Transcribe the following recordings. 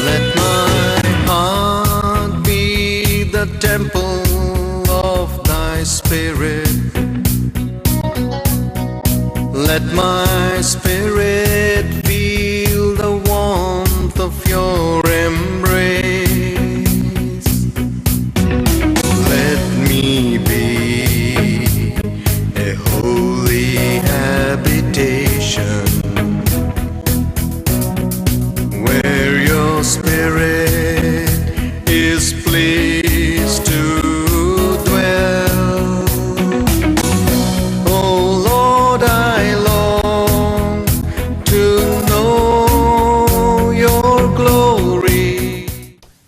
Let my heart be the temple of thy spirit. Let my spirit feel the warmth of your embrace. Let me be a holy habitation where your spirit is pleased to dwell. Oh Lord, I long to know your glory.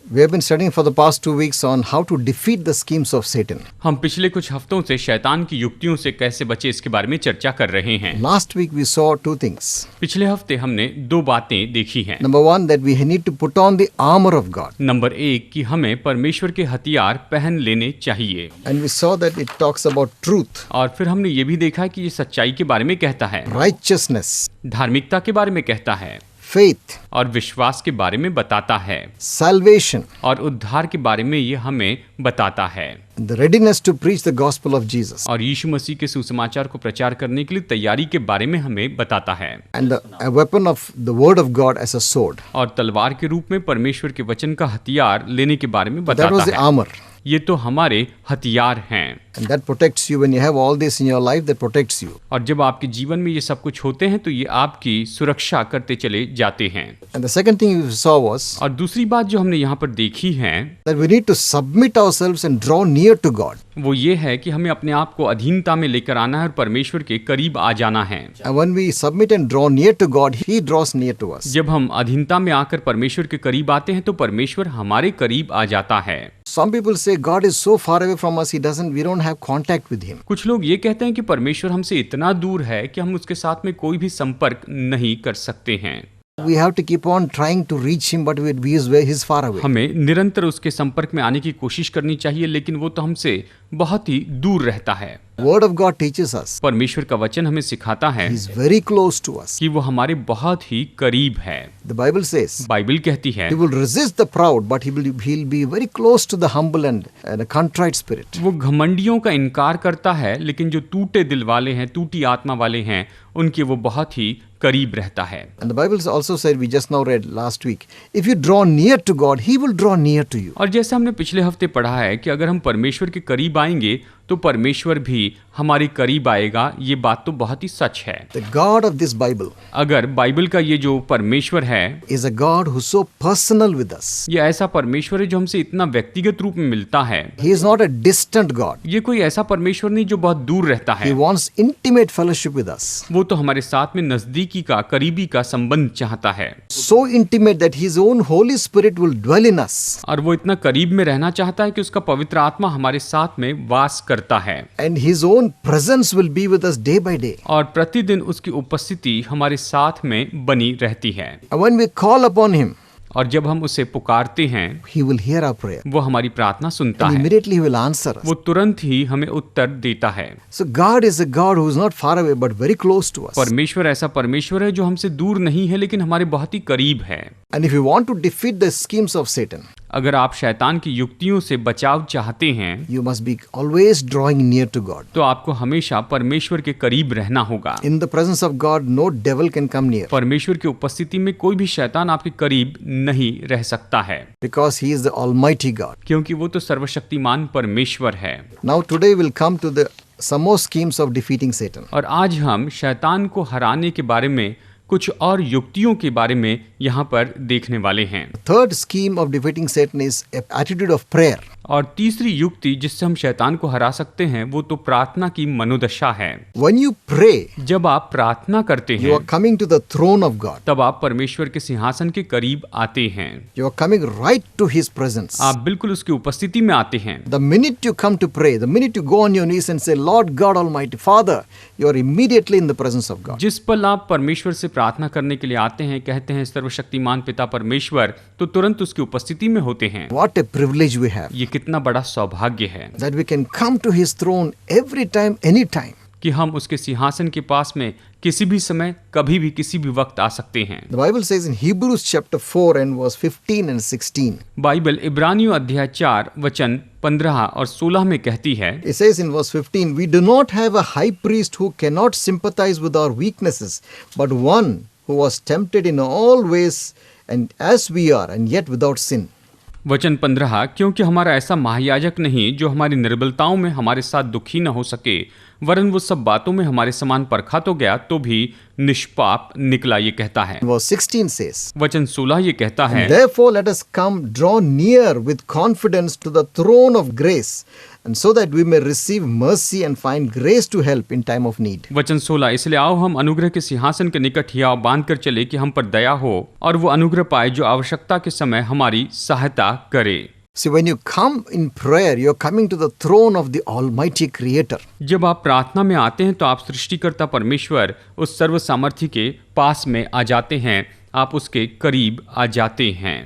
We have been studying for the past 2 weeks on how to defeat the schemes of Satan. हम पिछले कुछ हफ्तों से शैतान की युक्तियों से कैसे बचे इसके बारे में चर्चा कर रहे हैं। Last week we saw 2 things. पिछले हफ्ते हमने 2 बातें देखी हैं। Number 1, that we need to put on the armor of God. Number 1 कि हमें परमेश्वर के हथियार पहन लेने चाहिए। And we saw that it talks about truth, और फिर हमने ये भी देखा कि ये सच्चाई के बारे में कहता है, righteousness, धार्मिकता के बारे में कहता है, faith, और विश्वास के बारे में बताता है, salvation, और उद्धार के बारे में ये हमें बताता है, the readiness to preach the gospel of Jesus, और यीशु मसीह के सुसमाचार को प्रचार करने के लिए तैयारी के बारे में हमें बताता है, and a weapon of the word of God as a sword. और तलवार के रूप में परमेश्वर के वचन का हथियार लेने के बारे में That was बताता the है। armor. ये तो हमारे हथियार हैं, And that protects you. When you have all this in your life, that protects you. और जब आपके जीवन में ये सब कुछ होते हैं तो ये आपकी सुरक्षा करते चले जाते हैं। And the second thing we saw was और दूसरी बात जो हमने यहाँ पर देखी है that we need to submit ourselves and draw near to God. वो ये है कि हमें अपने आप को अधीनता में लेकर आना है और परमेश्वर के करीब आ जाना है। And when we submit and draw near to God, He draws near to us. जब हम अधीनता में आकर परमेश्वर के करीब आते हैं तो परमेश्वर हमारे करीब आ जाता है। Some people say God is so far away from us, we don't have contact with Him. कुछ लोग ये कहते हैं कि परमेश्वर हमसे इतना दूर है कि हम उसके साथ में कोई भी संपर्क नहीं कर सकते हैं। We have to keep on trying to reach Him, but He's far away. हमें निरंतर उसके संपर्क में आने की कोशिश करनी चाहिए, लेकिन वो तो हमसे बहुत ही दूर रहता है। Word of God teaches us. परमेश्वर का वचन हमें सिखाता है He's very close to us. कि वो हमारे बहुत ही करीब है। The Bible says बाइबल कहती है He will resist the proud, but He'll be very close to the humble and a contrite spirit. वो घमंडियों का इनकार करता है, लेकिन जो टूटे दिल वाले हैं, टूटी आत्मा वाले हैं, उनके वो बहुत ही करीब रहता है। And the Bible also said, we just now read last week, if you draw near to God, He will draw near to you. और जैसे हमने पिछले हफ्ते पढ़ा है कि अगर हम परमेश्वर के करीब आएंगे तो परमेश्वर भी हमारे करीब आएगा। ये बात तो बहुत ही सच है। The God of this Bible अगर बाइबल का ये जो परमेश्वर है is a God who's so personal with us. ये ऐसा परमेश्वर है जो हमसे इतना व्यक्तिगत रूप में मिलता है। He is not a distant God. ये कोई ऐसा परमेश्वर नहीं जो बहुत दूर रहता He है। wants intimate fellowship with us. वो तो हमारे साथ में नजदीकी का, करीबी का संबंध चाहता है, So intimate that His own Holy Spirit will dwell in us. और वो इतना करीब में रहना चाहता है कि उसका पवित्र आत्मा हमारे साथ में वास करता है, And His own presence will be with us day by day. और प्रतिदिन उसकी उपस्थिति हमारे साथ में बनी रहती है। And when we call upon Him, और जब हम उसे पुकारते हैं He will hear our prayer. वो हमारी प्रार्थना सुनता And है, immediately He will answer us. वो तुरंत ही हमें उत्तर देता है। So God is a God who is not far away but very close to us. परमेश्वर ऐसा परमेश्वर है जो हमसे दूर नहीं है लेकिन हमारे बहुत ही करीब है। And if you want to defeat the schemes of Satan, अगर आप शैतान की युक्तियों से बचाव चाहते हैं you must be always drawing near to God. तो आपको हमेशा परमेश्वर के करीब रहना होगा। In the presence of God, no devil can come near परमेश्वर की उपस्थिति में कोई भी शैतान आपके करीब नहीं रह सकता है, because He is the Almighty God. क्योंकि वो तो सर्वशक्तिमान परमेश्वर है। Now today we'll come to some more schemes of defeating Satan. और आज हम शैतान को हराने के बारे में कुछ और युक्तियों के बारे में यहाँ पर देखने वाले हैं। Third scheme of defeating Satan is an attitude of prayer. और तीसरी युक्ति जिससे हम शैतान को हरा सकते हैं वो तो प्रार्थना की मनोदशा है। When you pray, जब आप प्रार्थना करते you हैं are coming to the throne of God. तब आप परमेश्वर के सिंहासन के करीब आते हैं, You are coming right to His presence. आप बिल्कुल उसकी उपस्थिति में आते हैं। The minute you come to pray, the minute you go on your knees and say, Lord God Almighty, Father, you are immediately in the presence of God. जिस पल आप परमेश्वर से प्रार्थना करने के लिए आते हैं, कहते हैं सर्वशक्तिमान पिता परमेश्वर, तो तुरंत उसकी उपस्थिति में होते हैं। What a privilege we have ये कितना बड़ा सौभाग्य है that we can come to His throne every time, any time. कि हम उसके सिंहासन के पास में किसी भी समय, कभी भी, किसी भी वक्त आ सकते हैं। The Bible says in Hebrews chapter 4 and verse 15 and 16. Bible इब्रानियों अध्याय 4 वचन 15 और 16 में कहती है, It says in verse 15, we do not have a high priest who cannot sympathize with our weaknesses, but one who was tempted in all ways and as we are, and yet without sin. वचन 15, क्योंकि हमारा ऐसा महायाजक नहीं जो हमारी निर्बलताओं में हमारे साथ दुखी न हो सके, वरन वो सब बातों में हमारे समान परखा तो गया तो भी निष्पाप निकला, ये कहता है। Verse 16 says, वचन 16 ये कहता है, therefore let us come draw near with confidence to the throne of grace, and so that we may receive mercy and find grace to help in time of need. वचन 16, इसलिए आओ हम अनुग्रह के सिंहासन के निकट हियाव बांध कर चले कि हम पर दया हो और वो अनुग्रह पाए जो आवश्यकता के समय हमारी सहायता करे। See, when you come in prayer, you're coming to the throne of the Almighty Creator. जब आप प्रार्थना में आते हैं तो आप सृष्टिकर्ता परमेश्वर उस सर्व सामर्थ्य के पास में आ जाते हैं, आप उसके करीब आ जाते हैं।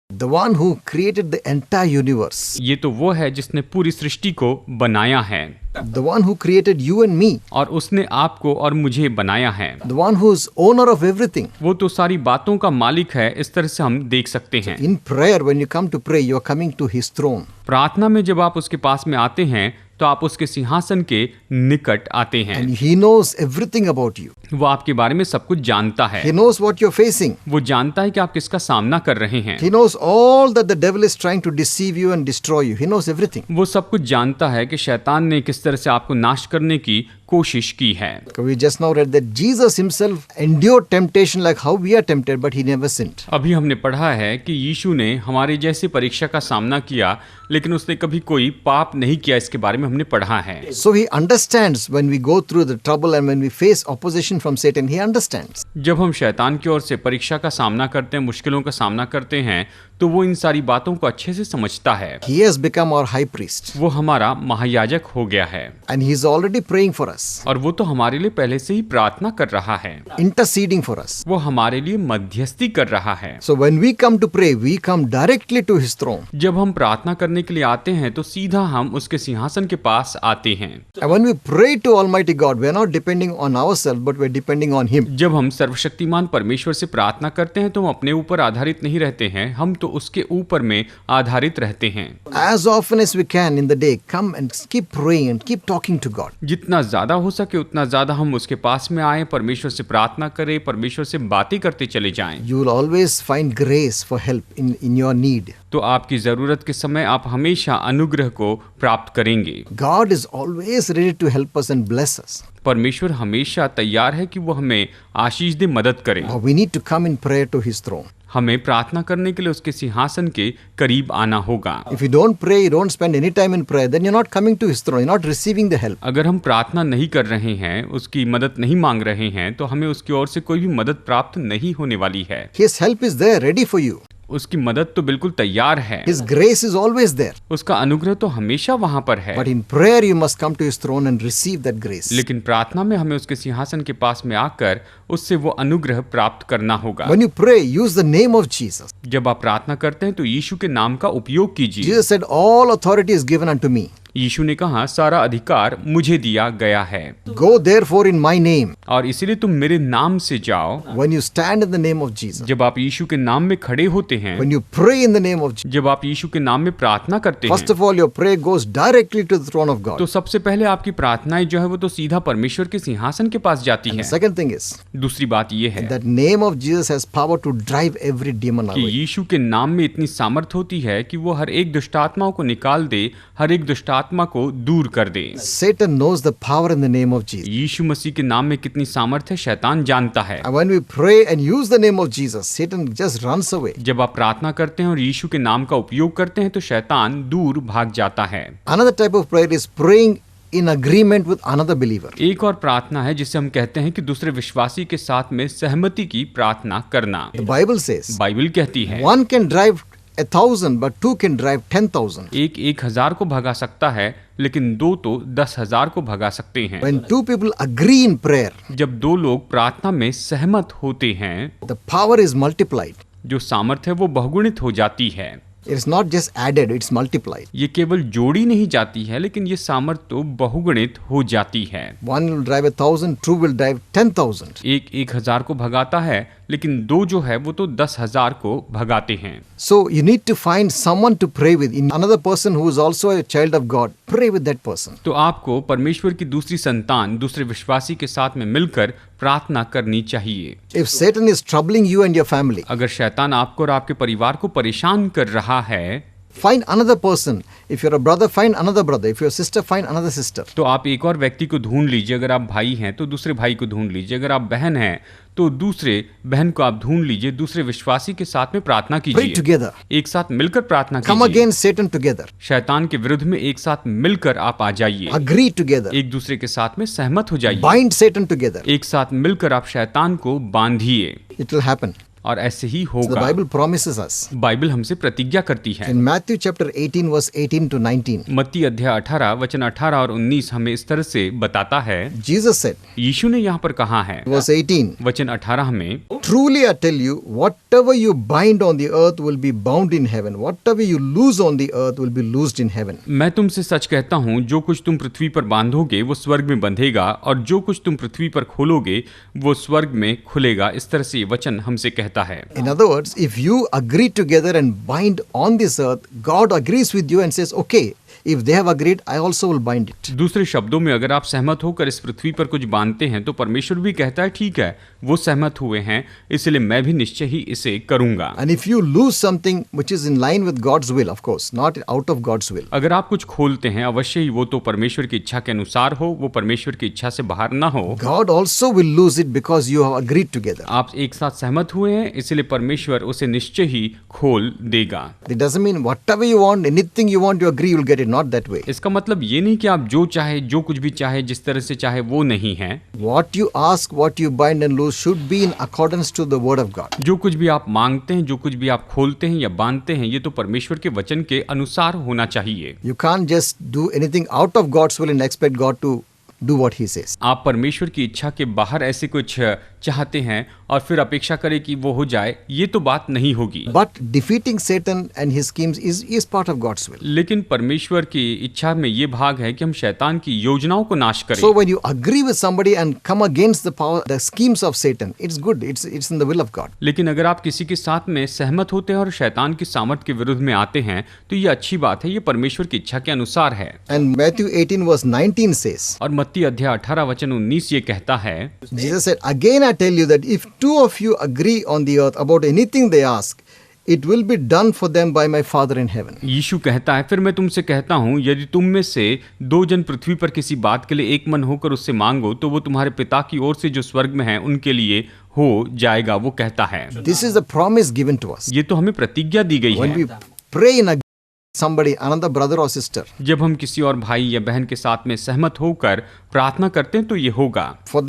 The one who created the entire universe. ये तो वो है जिसने पूरी सृष्टि को बनाया है, The one who created you and me. और उसने आपको और मुझे बनाया है। The one who is owner of everything. वो तो सारी बातों का मालिक है, इस तरह से हम देख सकते हैं। In prayer, when you come to pray, you are coming to His throne. प्रार्थना में जब आप उसके पास में आते हैं तो आप उसके सिंहासन के निकट आते हैं। And He knows everything about you. वो आपके बारे में सब कुछ जानता है। He knows what you're facing. वो जानता है कि आप किसका सामना कर रहे हैं। He knows all that the devil is trying to deceive you and destroy you. He knows everything. वो सब कुछ जानता है कि शैतान ने किस तरह से आपको नाश करने की कोशिश की है। We just now read that Jesus Himself endured temptation like how we are tempted, but He never sinned. अभी हमने पढ़ा है कि यीशु ने हमारे जैसे परीक्षा का सामना किया, लेकिन उसने कभी कोई पाप नहीं किया, इसके बारे में हमने पढ़ा है। So He understands when we go through the trouble and when we face opposition from Satan, He understands. जब हम शैतान की ओर से परीक्षा का सामना करते हैं, मुश्किलों का सामना करते हैं, तो वो इन सारी बातों को अच्छे से समझता है। He has become our high priest. वो हमारा महायाजक हो गया है And He is already praying for us, और वो तो हमारे लिए पहले से ही प्रार्थना कर रहा है, interceding for us. वो हमारे लिए मध्यस्थी कर रहा है। So when we come to pray, we come directly to His throne. जब हम प्रार्थना करने के लिए आते हैं तो सीधा हम उसके सिंहासन के पास आते हैं। And when we pray to Almighty God, we are not depending on ourselves, but we are depending on Him. जब हम सर्वशक्तिमान परमेश्वर से प्रार्थना करते हैं तो हम अपने ऊपर आधारित नहीं रहते हैं, हम तो उसके ऊपर में आधारित रहते हैं। As often as we can in the day, come and keep praying and keep talking to God. जितना ज्यादा हो सके उतना ज्यादा हम उसके पास में आए, परमेश्वर से प्रार्थना करें, परमेश्वर से बातें करते चले जाएं। You will always find grace for help in your need. तो आपकी जरूरत के समय आप हमेशा अनुग्रह को प्राप्त करेंगे। God is always ready to help us and bless us. परमेश्वर हमेशा तैयार है कि वो हमें आशीष दे, मदद करे। But we need to come in prayer to His throne. हमें प्रार्थना करने के लिए उसके सिंहासन के करीब आना होगा। If you don't pray, you don't spend any time in prayer, then you're not coming to His throne. You're not receiving the help. अगर हम प्रार्थना नहीं कर रहे हैं, उसकी मदद नहीं मांग रहे हैं, तो हमें उसकी ओर से कोई भी मदद प्राप्त नहीं होने वाली है। His help is there, ready for you. उसकी मदद तो बिल्कुल तैयार है, His grace is always there. उसका अनुग्रह तो हमेशा वहां पर है। But in prayer, you must come to His throne and receive that grace. लेकिन प्रार्थना में हमें उसके सिंहासन के पास में आकर उससे वो अनुग्रह प्राप्त करना होगा। When you pray, use the name of Jesus. जब आप प्रार्थना करते हैं तो यीशु के नाम का उपयोग कीजिए। Jesus said, all authority is given unto me. यीशु ने कहा, सारा अधिकार मुझे दिया गया है, Go therefore in my name. और इसीलिए तुम मेरे नाम से जाओ। When you stand in the name of Jesus, जब आप यीशु के नाम में खड़े होते हैं, when you pray in the name of Jesus, जब आप यीशु के नाम में प्रार्थना करते first हैं, of all, your prayer goes directly to the throne of तो God. सबसे पहले आपकी प्रार्थनाएं जो है वो तो सीधा परमेश्वर के सिंहासन के पास जाती The हैं। second thing is दूसरी बात ये है that name of Jesus has power to drive every demon कि away. यीशु के नाम में इतनी सामर्थ होती है कि वो हर एक दुष्टात्माओं को निकाल दे, हर एक दुष्टात्मा को दूर कर दे। Satan knows the power in the name of Jesus. यीशु मसीह के नाम में कितनी सामर्थ है, शैतान जानता है। And when we pray and use the name of Jesus, Satan just runs away. जब आप प्रार्थना करते हैं और यीशु के नाम का उपयोग करते हैं तो शैतान दूर भाग जाता है। Another type of prayer is praying in agreement with another believer. एक और प्रार्थना है जिसे हम कहते हैं कि दूसरे विश्वासी के साथ में सहमति की प्रार्थना करना। The Bible says, बाइबल कहती है, one can drive 1,000, but two can drive 10,000. एक 1,000 को भगा सकता है, लेकिन दो तो 10,000 को भगा सकते हैं। When two people agree in prayer, जब दो लोग प्रार्थना में सहमत होते हैं, the power is multiplied. जो सामर्थ्य है वो बहुगुणित हो जाती है। It is not just added, it's multiplied. ये केवल जोड़ी नहीं जाती है, लेकिन ये सामर्थ तो बहुगुणित हो जाती है। One will drive 1,000, two will drive 10,000. एक 1,000 को भगाता है, लेकिन दो जो है वो तो 10,000 को भगाते हैं। So you need to find someone to pray with. In another person who is also a child of God, pray with that person. तो आपको परमेश्वर की दूसरी संतान, दूसरे विश्वासी के साथ में मिलकर प्रार्थना करनी चाहिए। If Satan is troubling you and your family, अगर शैतान आपको और आपके परिवार को परेशान कर रहा है, find another person. If you're a brother, find another brother. If you're a sister, find another sister. तो आप एक और व्यक्ति को ढूंढ लीजिए। अगर आप भाई हैं तो दूसरे भाई को ढूंढ लीजिए। अगर आप बहन हैं तो दूसरे बहन को आप ढूंढ लीजिए। दूसरे विश्वासी के साथ में प्रार्थना Pray कीजिए। together. एक साथ मिलकर प्रार्थना Come कीजिए। against Satan together. शैतान के विरुद्ध में एक साथ मिलकर आप आ जाइए। Agree together. एक दूसरे के साथ में सहमत हो जाइए। Bind Satan together. एक साथ मिलकर आप शैतान को बांधिए It will happen. और ऐसे ही So the होगा। Bible promises us. बाइबल हमसे प्रतिज्ञा करती है। In Matthew chapter 18 verse 18 to 19, मत्ती अध्याय 18 वचन 18 और 19 हमें इस तरह से बताता है। Jesus said, यीशु ने यहाँ पर कहा है, verse 18, वचन 18 में, Truly I tell you, whatever you bind on the earth will be bound in heaven. Whatever you loose on the earth will be loosed in heaven. मैं तुमसे सच कहता हूँ, जो कुछ तुम पृथ्वी पर बांधोगे वो स्वर्ग में बंधेगा, और जो कुछ तुम पृथ्वी पर खोलोगे वो स्वर्ग में खुलेगा। इस तरह से ये वचन हमसे कहता है। In other words, if you agree together and bind on this earth, God agrees with you and says, okay, if they have agreed, I also will bind it. दूसरे शब्दों में, अगर आप सहमत होकर इस पृथ्वी पर कुछ बांधते हैं तो परमेश्वर भी कहता है ठीक है, वो सहमत हुए हैं, इसलिए मैं भी निश्चय ही इसे करूंगा। And if you lose something which is in line with God's will, of course, not out of God's will, अगर आप कुछ खोलते हैं, अवश्य ही वो तो परमेश्वर की इच्छा के अनुसार हो, वो परमेश्वर की इच्छा से बाहर ना हो। God also will lose it because you have agreed together. आप एक साथ सहमत हुए हैं, इसलिए परमेश्वर उसे निश्चय ही खोल देगा। It doesn't mean whatever you want, anything you want, you agree, you'll get it. Not that way. इसका मतलब ये नहीं कि आप जो चाहे, जो कुछ भी चाहे, जिस तरह से चाहे, वो नहीं है। What you ask, what you bind and loose should be in accordance to the word of God. जो कुछ भी आप मांगते हैं, जो कुछ भी आप खोलते हैं या बांधते हैं, ये तो परमेश्वर के वचन के अनुसार होना चाहिए। You can't just do anything out of God's will and expect God to do what he says. आप परमेश्वर की इच्छा के बाहर ऐसे कुछ चाहते हैं और फिर अपेक्षा करें कि वो हो जाए, ये तो बात नहीं होगी। But defeating Satan and his schemes is part of God's will. लेकिन परमेश्वर की इच्छा में ये भाग है कि हम शैतान की योजनाओं को नाश करें। So when you agree with somebody and come against the power, the schemes of Satan, it's good. It's in the will of God. लेकिन अगर आप किसी के साथ में सहमत होते हैं और शैतान की सामर्थ के विरुद्ध में आते हैं तो ये अच्छी बात है, ये परमेश्वर की इच्छा के अनुसार है। And Matthew 18 verse 19 says, और मत्ती अध्याय 18 वचन 19 ये कहता है, Jesus said, Again I tell you that if two of you agree on the earth about anything they ask, it will be done for them by my Father in heaven. यीशु कहता है, फिर मैं तुमसे कहता हूँ, यदि तुम में से दो जन पृथ्वी पर किसी बात के लिए एक मन होकर उससे मांगो तो वो तुम्हारे पिता की ओर से जो स्वर्ग में है उनके लिए हो जाएगा। वो कहता है, This is the promise given to us. ये तो हमें प्रतिज्ञा दी गई When है। we pray in agreement with somebody, another brother or sister, जब हम किसी और भाई या बहन के साथ में सहमत होकर प्रार्थना करते हैं तो ये होगा। for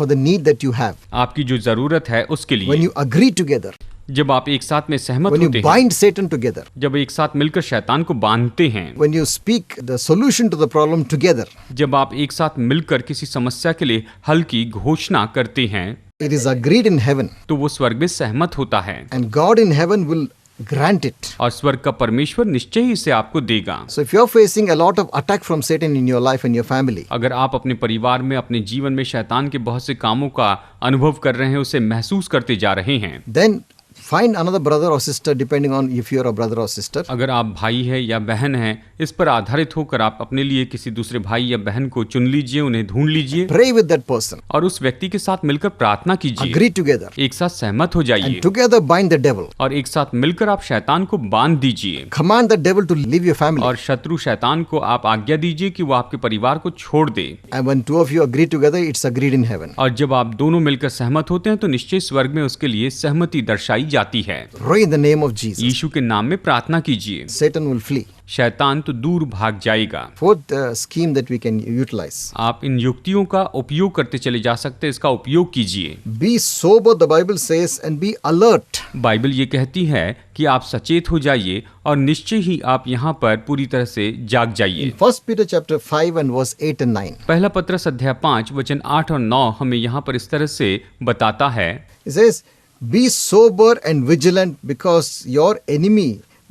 the need that you have, आपकी जो जरूरत है उसके when लिए, you agree together, जब आप एक साथ में सहमत when you होते हैं, bind Satan together, जब एक साथ मिलकर शैतान को बांधते हैं, when you speak the solution to the problem together, जब आप एक साथ मिलकर किसी समस्या के लिए हल की घोषणा करते हैं, it is agreed in heaven, तो वो स्वर्ग में सहमत होता है and God in heaven will grant it. और स्वर्ग का परमेश्वर निश्चय ही इसे आपको देगा। So if you're facing a lot of attack from Satan in your life and your family, अगर आप अपने परिवार में, अपने जीवन में शैतान के बहुत से कामों का अनुभव कर रहे हैं, उसे महसूस करते जा रहे हैं, then find another brother or sister depending on if you're a brother or sister. अगर आप भाई है या बहन है, इस पर आधारित होकर आप अपने लिए किसी दूसरे भाई या बहन को चुन लीजिए, उन्हें ढूंढ लीजिए Pray with that person. और उस व्यक्ति के साथ मिलकर प्रार्थना कीजिए। Agree together. एक साथ सहमत हो जाइए And together bind the devil. और एक साथ मिलकर आप शैतान को बांध दीजिए Command the devil to leave your family. और शत्रु शैतान को आप आज्ञा दीजिए कि वो आपके परिवार को छोड़ दे। And when two of you agree together, it's agreed in heaven. और जब आप दोनों मिलकर सहमत होते हैं तो निश्चय स्वर्ग में उसके लिए सहमति दर्शाई जाती है। Pray in the name of Jesus. यीशु के नाम में प्रार्थना कीजिए, Satan will flee. शैतान तो दूर भाग जाएगा। Fourth scheme that we can utilize. आप इन युक्तियों का उपयोग करते चले जा सकते हैं, इसका उपयोग कीजिए। Be sober, the Bible says, and be alert. Bible ये कहती है कि आप सचेत हो जाइए और निश्चय ही आप यहाँ पर पूरी तरह से जाग जाइए। In 1 Peter chapter 5 and verse 8 and 9, पहला पत्रस अध्याय 5 वचन 8 और 9 हमें यहाँ पर इस तरह से बताता है, it says, Be sober and vigilant because your enemy,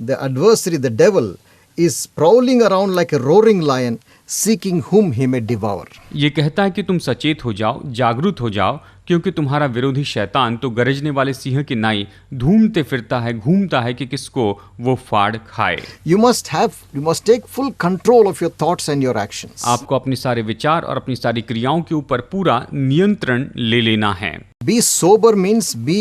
the adversary, the devil, is prowling around like a roaring lion, seeking whom he may devour. ये कहता है कि तुम सचेत हो जाओ, जागरूक हो जाओ, क्योंकि तुम्हारा विरोधी शैतान तो गरजने वाले सिंह की नाई ढूंढते फिरता है, घूमता है कि किसको वो फाड़ खाए। You must take full control of your thoughts and your actions. आपको अपने सारे विचार और अपनी सारी क्रियाओं के ऊपर पूरा नियंत्रण ले लेना है। Be sober means be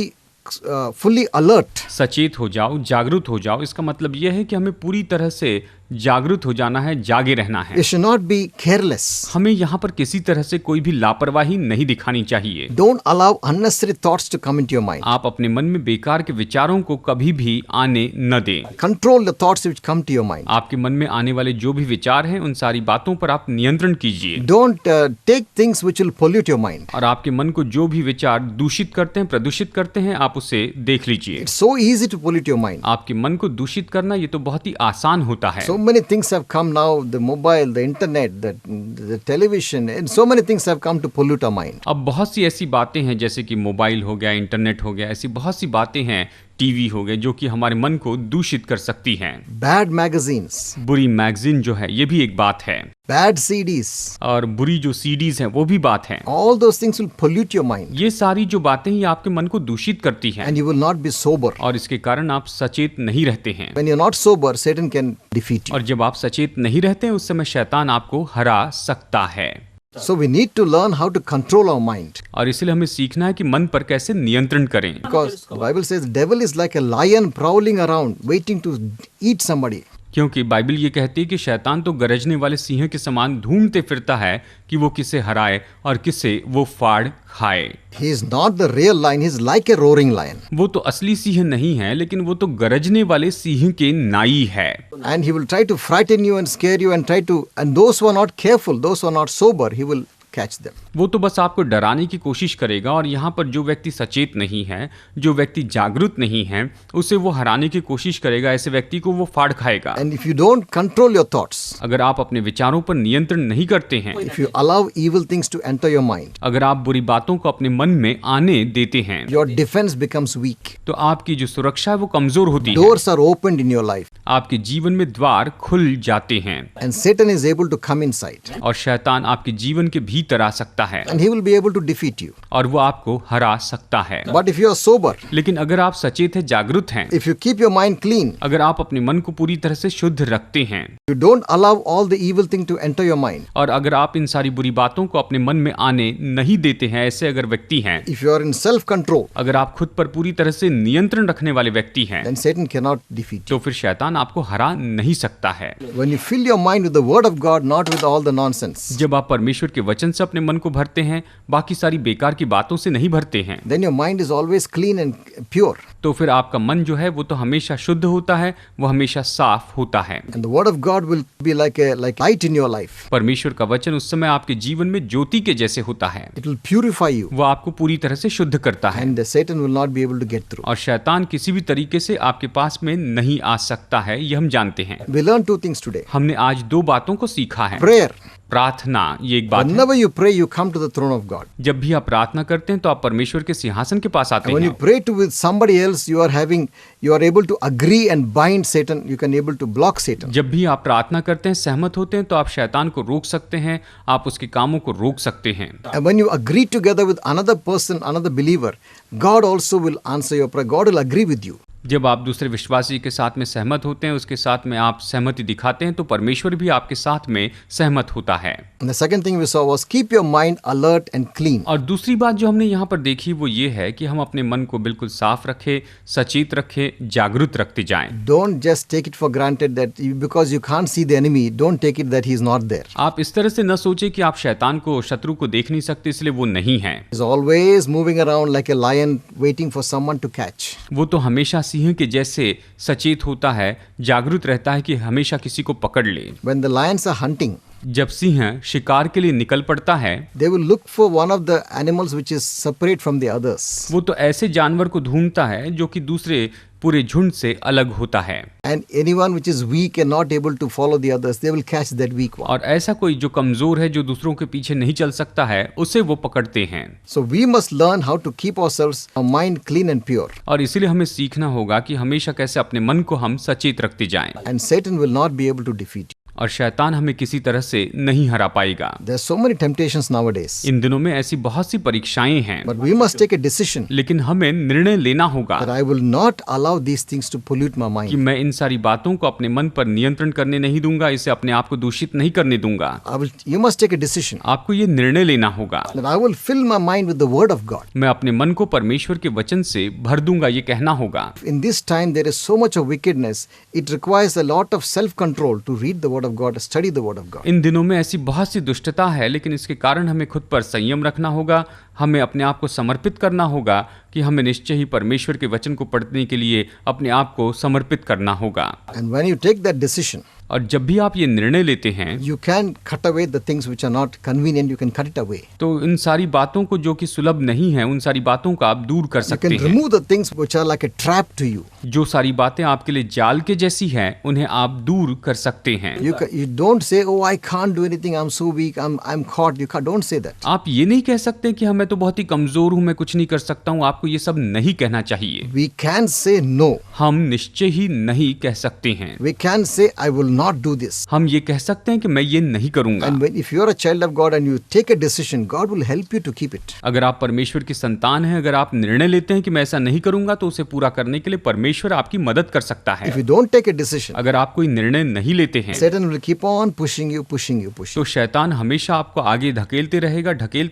fully alert. सचेत हो जाओ, जागरूक हो जाओ, इसका मतलब यह है कि हमें पूरी तरह से जागरूक हो जाना है, जागे रहना है। You should not be careless. हमें यहाँ पर किसी तरह से कोई भी लापरवाही नहीं दिखानी चाहिए। Don't allow unnecessary thoughts to come into your mind. आप अपने मन में बेकार के विचारों को कभी भी आने न दें। Control the thoughts which come to your mind. आपके मन में आने वाले जो भी विचार हैं, उन सारी बातों पर आप नियंत्रण कीजिए। Don't take things which will pollute your mind. और आपके मन को जो भी विचार दूषित करते हैं, प्रदूषित करते हैं, आप उसे देख लीजिए। It's so easy to pollute your mind. आपके मन को दूषित करना ये तो बहुत ही आसान होता है। So many things have come now, the mobile, the internet, the television, and so many things have come to pollute our mind. अब बहुत सी ऐसी बातें हैं, जैसे कि मोबाइल हो गया, इंटरनेट हो गया, ऐसी बहुत सी बातें हैं, टीवी हो गए, जो कि हमारे मन को दूषित कर सकती हैं। Bad magazines, बुरी मैगजीन जो है, ये भी एक बात है। bad CDs, और बुरी जो सीडीज हैं, वो भी बात है। all those things will pollute your mind, ये सारी जो बातें ये आपके मन को दूषित करती हैं, and you will not be sober. और इसके कारण आप सचेत नहीं रहते हैं। When you're not sober, Satan can defeat you. और जब आप सचेत नहीं रहते हैं, उस समय शैतान आपको हरा सकता है। So we need to learn how to control our mind, और इसलिए हमें सीखना है कि मन पर कैसे नियंत्रण करें। because the Bible says the devil is like a lion prowling around, waiting to eat somebody. क्योंकि बाइबल ये कहती है कि शैतान तो गरजने वाले सिंह के समान ढूंढते फिरता है कि वो किसे हराए और किसे वो फाड़ खाए। He is not the real lion, he is like a roaring lion. वो तो असली सिंह नहीं है, लेकिन वो तो गरजने वाले सिंह के नाई है। And he will try to frighten you and scare you and those who are not careful, those who are not sober, he will catch them. वो तो बस आपको डराने की कोशिश करेगा, और यहाँ पर जो व्यक्ति सचेत नहीं है, जो व्यक्ति जागरूक नहीं है, उसे वो हराने की कोशिश करेगा। ऐसे व्यक्ति को वो फाड़ खाएगा। And if you don't control your thoughts, अगर आप अपने विचारों पर नियंत्रण नहीं करते हैं, if you allow evil things to enter your mind, अगर आप बुरी बातों को अपने मन में आने देते हैं, your defense becomes weak. तो आपकी जो सुरक्षा है वो कमजोर होती है। Doors are opened in your life, आपके जीवन में द्वार खुल जाते हैं, and Satan is able to come inside, और शैतान आपके जीवन के भीतर आ सकता है, and he will be able to defeat you. और वो आपको हरा सकता है। But if you are sober, लेकिन अगर आप सचेत हैं, जागरूक हैं, if you keep your mind clean, अगर आप अपने मन को पूरी तरह से शुद्ध रखते हैं, you don't allow all the evil thing to enter your mind, और अगर आप इन सारी बुरी बातों को अपने मन में आने नहीं देते हैं, ऐसे अगर व्यक्ति हैं, if you are in self-control, अगर आप खुद पर पूरी तरह से नियंत्रण रखने वाले व्यक्ति हैं, then Satan cannot defeat you. तो फिर शैतान आपको हरा नहीं सकता है। When you fill your mind with the word of God, not with all the nonsense, जब आप परमेश्वर के वचन से अपने मन को भरते हैं, बाकी सारी बेकार की बातों से नहीं भरते हैं, then your mind is always clean and pure. तो फिर आपका मन जो है वो तो हमेशा शुद्ध होता है, वो हमेशा साफ होता है। And the word of God will be like light in your life. परमेश्वर का वचन उस समय आपके जीवन में ज्योति के जैसे होता है, It will purify you, वो आपको पूरी तरह से शुद्ध करता है, and Satan will not be able to get through. और शैतान किसी भी तरीके से आपके पास में नहीं आ सकता है, ये हम जानते हैं। We learned two things today. हमने आज दो बातों को सीखा है। Prayer. प्रार्थना, ये एक बात है। Whenever you pray, you come to the throne of God. जब भी आप प्रार्थना करते हैं तो आप परमेश्वर के सिंहासन के पास आते And when you हैं। pray to with somebody else, you are able to agree and bind Satan. You can able to block Satan. जब भी आप प्रार्थना करते हैं, सहमत होते हैं, तो आप शैतान को रोक सकते हैं, आप उसके कामों को रोक सकते हैं। And when you agree together with another person, another believer, God also will answer your prayer. God will agree with you. जब आप दूसरे विश्वासी के साथ में सहमत होते हैं, उसके साथ में आप सहमति दिखाते हैं, तो परमेश्वर भी आपके साथ में सहमत होता है। And the second thing we saw was keep your mind alert and clean. और दूसरी बात जो हमने यहाँ पर देखी वो ये है कि हम अपने मन को बिल्कुल साफ रखें, सचेत रखें, जागरूक रखते जाएं। Don't just take it for granted that because you can't see the enemy, don't take it that he is not there. आप इस तरह से न सोचें कि आप शैतान को, शत्रु को देख नहीं सकते, इसलिए वो नहीं है। He's always moving around like a lion waiting for someone to catch. वो तो हमेशा सिंह के जैसे सचेत होता है, जागरूक रहता है कि हमेशा किसी को पकड़ ले। When the lions are hunting, जब सिंह शिकार के लिए निकल पड़ता है, they will look for one of the animals which is separate from the others. वो तो ऐसे जानवर को ढूंढता है जो कि दूसरे पूरे झुंड से अलग होता है। And anyone which is weak and not able to follow the others, they will catch that weak one. और ऐसा कोई जो कमजोर है, जो दूसरों के पीछे नहीं चल सकता है, उसे वो पकड़ते हैं। So we must learn how to keep ourselves, our mind clean and pure. और इसीलिए हमें सीखना होगा कि हमेशा कैसे अपने मन को हम सचेत रखते जाएं। And Satan will not be able to defeat you. और शैतान हमें किसी तरह से नहीं हरा पाएगा। There are so many temptations nowadays. इन दिनों में ऐसी बहुत सी परीक्षाएं हैं, But we must take a decision लेकिन हमें निर्णय लेना होगा that I will not allow these things to pollute my कि mind. मैं इन सारी बातों को अपने मन पर नियंत्रण करने नहीं दूंगा, इसे अपने आप को दूषित नहीं करने दूंगा। You must take a decision आपको ये निर्णय लेना होगा, that I will fill my mind with the word of God. मैं अपने मन को परमेश्वर के वचन से भर दूंगा, ये कहना होगा। In this time there is so much of wickedness. It requires a lot of self-control to read the word of God, study the word of God. इन दिनों में ऐसी बहुत सी दुष्टता है, लेकिन इसके कारण हमें खुद पर संयम रखना होगा, हमें अपने आप को समर्पित करना होगा कि हमें निश्चय ही परमेश्वर के वचन को पढ़ने के लिए अपने आप को समर्पित करना होगा। And when you take that decision, और जब भी आप ये निर्णय लेते हैं, you can cut away the things which are not convenient. You can cut it away. तो इन सारी बातों को जो कि सुलभ नहीं है, उन सारी बातों को आप दूर कर You सकते can हैं। remove the things which are like a trap to you. जो सारी बातें आपके लिए जाल के जैसी हैं, उन्हें आप दूर कर सकते हैं। You don't say, "Oh, I can't do anything. I'm so weak. I'm caught." Don't say that. आप ये नहीं कह सकते कि मैं तो बहुत ही कमजोर हूं, मैं कुछ नहीं कर सकता हूं। आपको ये सब नहीं कहना चाहिए। We can say no. हम निश्चय ही नहीं कह सकते हैं। We can say, "I will not do this." हम ये कह सकते हैं कि मैं ये नहीं करूंगा। And if you are a child of God and you take a decision, God will help you to keep it. अगर आप परमेश्वर की संतान हैं, अगर आप निर्णय लेते हैं कि मैं ऐसा नहीं करूंगा, तो उसे पूरा करने के लिए परमेश्वर आपकी मदद कर सकता है। If you don't take a decision, अगर आप कोई निर्णय नहीं लेते हैं, Satan will keep on pushing you, pushing you, pushing तो शैतान हमेशा आपको आगे ढकेलते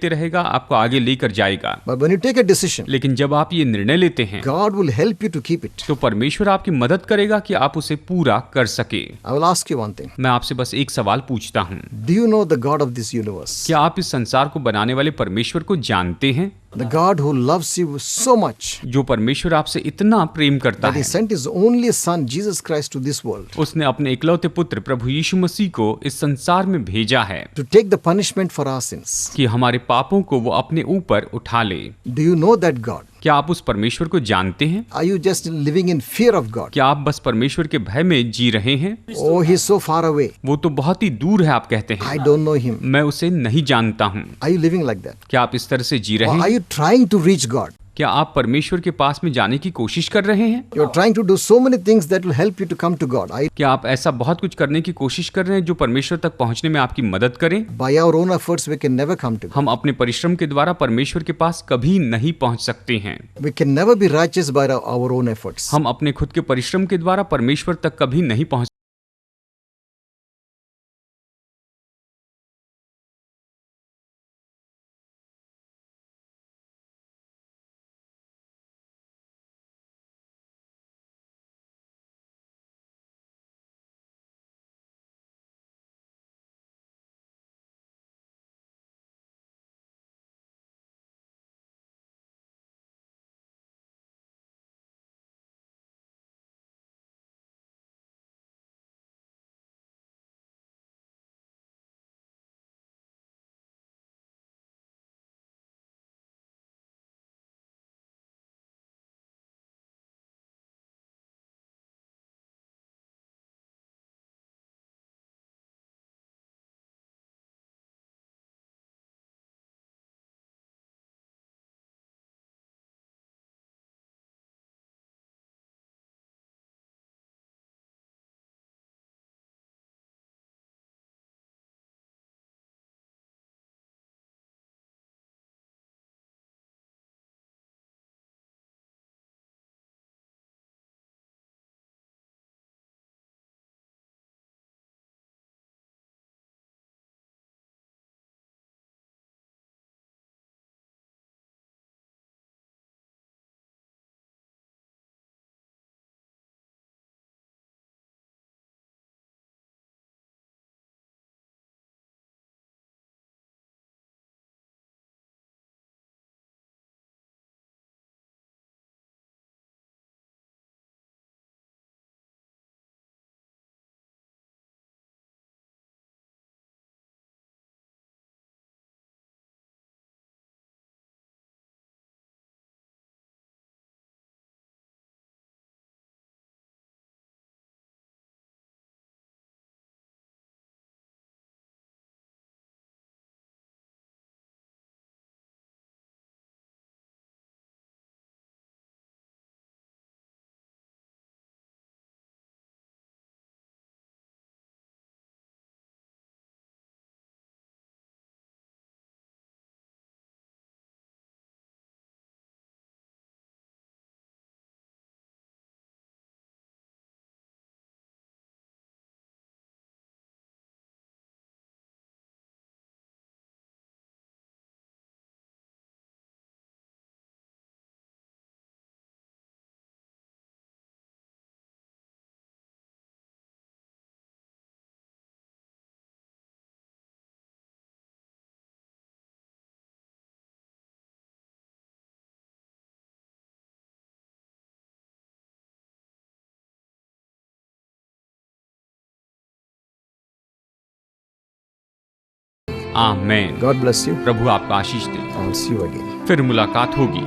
रहेगा, आपको आगे लेकर जाएगा। you. But when you take a decision, लेकिन जब आप ये निर्णय लेते हैं, God will help you to keep it. तो परमेश्वर आपकी मदद करेगा कि आप उसे पूरा कर सके। I will ask you one thing. मैं आपसे बस एक सवाल पूछता हूँ, Do you know the God of this universe? क्या आप इस संसार को बनाने वाले परमेश्वर को जानते हैं? The God who loves you so much जो परमेश्वर आपसे इतना प्रेम करता that है, He sent His only Son, Jesus Christ, to this world उसने अपने इकलौते पुत्र प्रभु यीशु मसीह को इस संसार में भेजा है to take the punishment for our sins. कि हमारे पापों को वो अपने ऊपर उठा ले। Do you know that God? क्या आप उस परमेश्वर को जानते हैं? Are you just living in fear of God? क्या आप बस परमेश्वर के भय में जी रहे हैं? Oh, He's so far away. वो तो बहुत ही दूर है, आप कहते हैं। I don't know Him. मैं उसे नहीं जानता हूँ। Are you living like that? क्या आप इस तरह से जी रहे Or are हैं? you trying to reach God? क्या आप परमेश्वर के पास में जाने की कोशिश कर रहे हैं? You're trying to do so many things that will help you to come to God. क्या आप ऐसा बहुत कुछ करने की कोशिश कर रहे हैं जो परमेश्वर तक पहुंचने में आपकी मदद करें? By our own efforts, we can never come to God. हम अपने परिश्रम के द्वारा परमेश्वर के पास कभी नहीं पहुंच सकते हैं। We can never be righteous by our own efforts. हम अपने खुद के परिश्रम के द्वारा परमेश्वर तक कभी नहीं पहुंच आमेन। God bless you. प्रभु आपका आशीष दे। I'll see you again. फिर मुलाकात होगी।